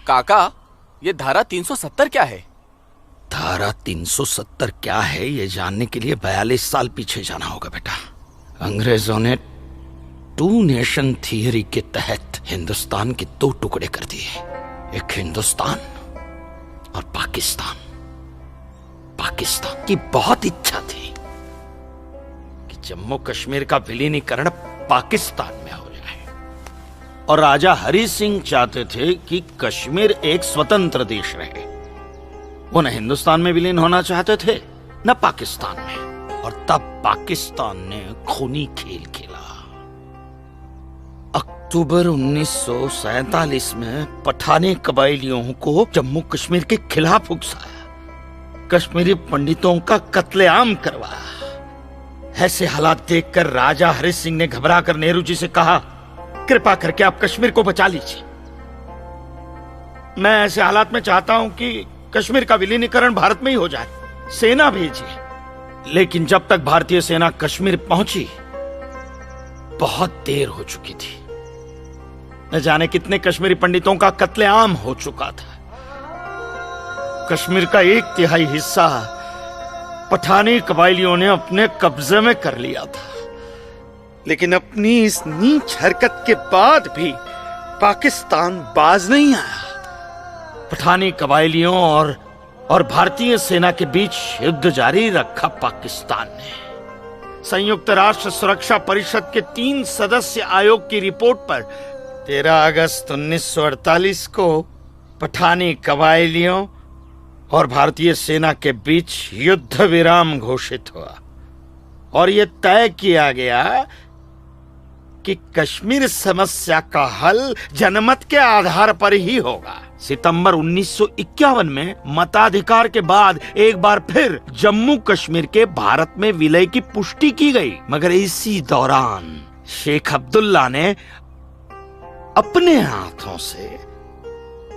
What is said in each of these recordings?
काका, ये धारा 370 क्या है? धारा 370 क्या है ये जानने के लिए 42 साल पीछे जाना होगा बेटा। अंग्रेजों ने टू नेशन थियरी के तहत हिंदुस्तान के दो टुकड़े कर दिए, एक हिंदुस्तान और पाकिस्तान। पाकिस्तान की बहुत इच्छा थी कि जम्मू कश्मीर का विलीनीकरण पाकिस्तान में हो जाए, और राजा हरि सिंह चाहते थे कि कश्मीर एक स्वतंत्र देश रहे। वो न हिंदुस्तान में विलीन होना चाहते थे न पाकिस्तान में, और तब पाकिस्तान ने खूनी खेल खेला। अक्टूबर 1947 में पठानी कबायलियों को जम्मू कश्मीर के खिलाफ उकसाया, कश्मीरी पंडितों का कत्लेआम करवाया। ऐसे हालात देखकर राजा हरि सिंह ने घबराकर नेहरू जी से कहा, कृपा करके आप कश्मीर को बचा लीजिए। मैं ऐसे हालात में चाहता हूं कि कश्मीर का विलीनीकरण भारत में ही हो जाए, सेना भेजिए। लेकिन जब तक भारतीय सेना कश्मीर पहुंची बहुत देर हो चुकी थी। न जाने कितने कश्मीरी पंडितों का कत्लेआम हो चुका था। कश्मीर का 1/3 हिस्सा पठानी कबायलियों ने अपने कब्जे में कर लिया था। लेकिन अपनी इस नीच हरकत के बाद भी पाकिस्तान बाज नहीं आया। पठानी कबायलियों और भारतीय सेना के बीच युद्ध जारी रखा पाकिस्तान ने। संयुक्त राष्ट्र सुरक्षा परिषद के 3 सदस्य आयोग की रिपोर्ट पर 13 अगस्त 1948 को पठानी कबायलियों और भारतीय सेना के बीच युद्ध विराम घोषित हुआ, और यह तय किया गया कि कश्मीर समस्या का हल जनमत के आधार पर ही होगा। सितंबर 1951 में मताधिकार के बाद एक बार फिर जम्मू कश्मीर के भारत में विलय की पुष्टि की गई, मगर इसी दौरान शेख अब्दुल्ला ने अपने हाथों से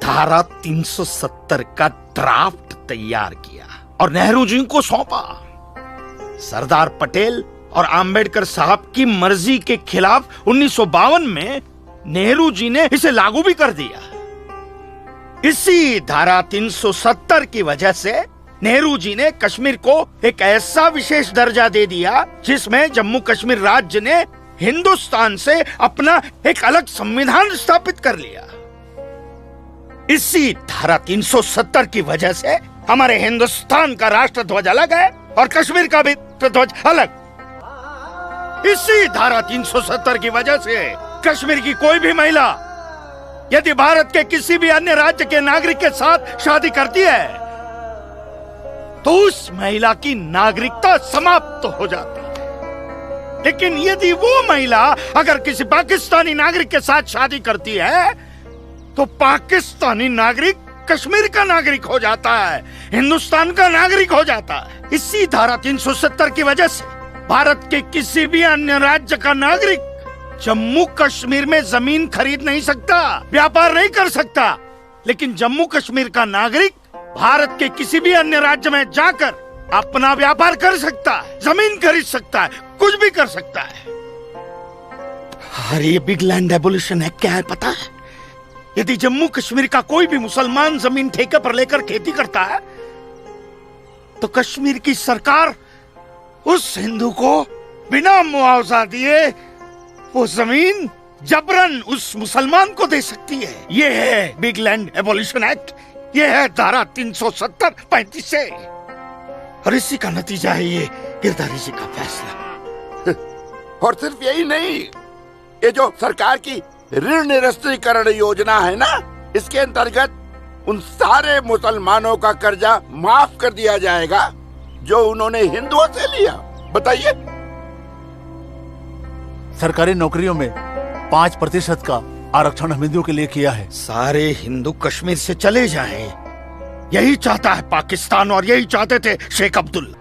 धारा 370 का ड्राफ्ट तैयार किया और नेहरू जी को सौंपा। सरदार पटेल और आम्बेडकर साहब की मर्जी के खिलाफ 1952 में नेहरू जी ने इसे लागू भी कर दिया। इसी धारा 370 की वजह से नेहरू जी ने कश्मीर को एक ऐसा विशेष दर्जा दे दिया जिसमें जम्मू कश्मीर राज्य ने हिंदुस्तान से अपना एक अलग संविधान स्थापित कर लिया। इसी धारा 370 की वजह से हमारे हिंदुस्तान का राष्ट्र ध्वज अलग है और कश्मीर का भी ध्वज अलग। इसी धारा 370 की वजह से कश्मीर की कोई भी महिला यदि भारत के किसी भी अन्य राज्य के नागरिक के साथ शादी करती है तो उस महिला की नागरिकता समाप्त हो जाती है। लेकिन यदि वो महिला अगर किसी पाकिस्तानी नागरिक के साथ शादी करती है तो पाकिस्तानी नागरिक कश्मीर का नागरिक हो जाता है, हिंदुस्तान का नागरिक हो जाता है। इसी धारा 370 की वजह से भारत के किसी भी अन्य राज्य का नागरिक जम्मू कश्मीर में जमीन खरीद नहीं सकता, व्यापार नहीं कर सकता। लेकिन जम्मू कश्मीर का नागरिक भारत के किसी भी अन्य राज्य में जाकर अपना व्यापार कर सकता है, जमीन खरीद सकता है, कुछ भी कर सकता है। अरे ये बिग लैंड एबोल्यूशन है, क्या है पता है? यदि जम्मू कश्मीर का कोई भी मुसलमान जमीन ठेके पर लेकर खेती करता है तो कश्मीर की सरकार उस हिंदू को बिना मुआवजा दिए वो जमीन जबरन उस मुसलमान को दे सकती है। ये है बिग लैंड एबोल्यूशन एक्ट, ये है धारा 370-35 से, और इसी का नतीजा है ये गिरधारी जी का फैसला। और सिर्फ यही नहीं, ये जो सरकार की ऋण निरस्तीकरण योजना है ना, इसके अंतर्गत उन सारे मुसलमानों का कर्जा माफ कर दिया जाएगा जो उन्होंने हिंदुओं से लिया। बताइए। सरकारी नौकरियों में 5% का आरक्षण हम हिंदुओं के लिए किया है। सारे हिंदू कश्मीर से चले जाएं, यही चाहता है पाकिस्तान और यही चाहते थे शेख अब्दुल्ला।